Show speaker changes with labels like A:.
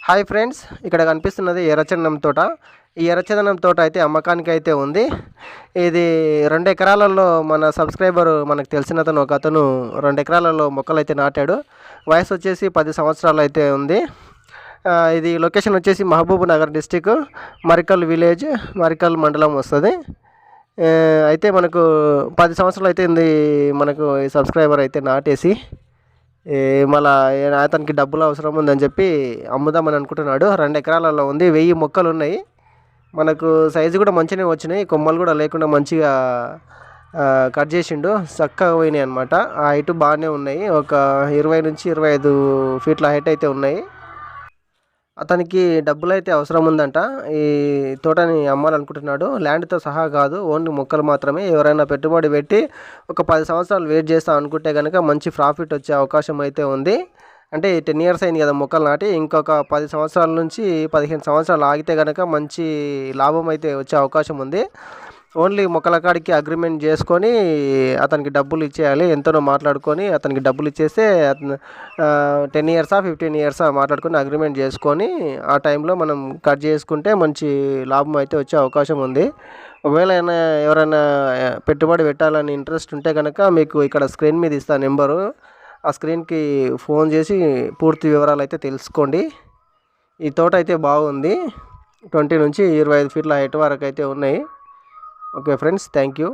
A: Hi friends, ఇక్కడ కనిపిస్తున్నది ఎర్రచందనం తోట. ఈ ఎర్రచందనం తోట అయితే అమ్మకానికి అయితే ఉంది. ఇది 2 ఎకరాలలో మన సబ్స్క్రైబర్ మనకు తెలిసిన అతను ఒక అతను 2 ఎకరాలలో మొక్కలు అయితే నాటాడు. వయసు వచ్చేసి 10 సంవత్సరాలు అయితే ఉంది. ఇది లొకేషన్ వచ్చేసి మహబూబ్ నగర్ డిస్టిక్, మరికల్ విలేజ్, మరికల్ మండలం వస్తుంది. అయితే మనకు 10 సంవత్సరాలు అయితే మనకు ఈ సబ్స్క్రైబర్ అయితే నాటేసి మళ్ళా అతనికి డబ్బులు అవసరం ఉందని చెప్పి అమ్ముదామని అనుకుంటున్నాడు. 2 ఎకరాలలో ఉంది, 1000 మొక్కలు ఉన్నాయి. మనకు సైజు కూడా మంచిగానే వచ్చినాయి, కొమ్మలు కూడా లేకుండా మంచిగా కట్ చేసిండు, చక్కగా పోయినాయి అనమాట. ఆ హైట్ బాగానే ఉన్నాయి, ఒక 20 నుంచి 25 ఫీట్ల హైట్ అయితే ఉన్నాయి. అతనికి డబ్బులు అయితే అవసరం ఉందంట. ఈ తోటని అమ్మాలనుకుంటున్నాడు, ల్యాండ్తో సహా కాదు, ఓన్లీ మొక్కలు మాత్రమే. ఎవరైనా పెట్టుబడి పెట్టి ఒక 10 సంవత్సరాలు వెయిట్ చేస్తా అనుకుంటే కనుక మంచి ప్రాఫిట్ వచ్చే అవకాశం అయితే ఉంది. అంటే 10 ఇయర్స్ అయింది కదా మొక్కలు నాటి, ఇంకొక 10 సంవత్సరాల నుంచి 15 సంవత్సరాలు ఆగితే కనుక మంచి లాభం అయితే వచ్చే అవకాశం ఉంది. ఓన్లీ మొక్కల కాడికి అగ్రిమెంట్ చేసుకొని అతనికి డబ్బులు ఇచ్చేయాలి. ఎంతనో మాట్లాడుకొని అతనికి డబ్బులు ఇచ్చేస్తే 10 ఇయర్సా 15 ఇయర్సా మాట్లాడుకొని అగ్రిమెంట్ చేసుకొని ఆ టైంలో మనం కట్ చేసుకుంటే మంచి లాభం అయితే వచ్చే అవకాశం ఉంది. ఒకవేళ ఎవరైనా పెట్టుబడి పెట్టాలని ఇంట్రెస్ట్ ఉంటే కనుక మీకు ఇక్కడ స్క్రీన్ మీద ఇస్తా నెంబరు, ఆ స్క్రీన్కి ఫోన్ చేసి పూర్తి వివరాలు అయితే తెలుసుకోండి. ఈ తోట అయితే బాగుంది, 20 నుంచి 25 ఫీట్ల హైట్ వరకు అయితే ఉన్నాయి. Okay friends, thank you.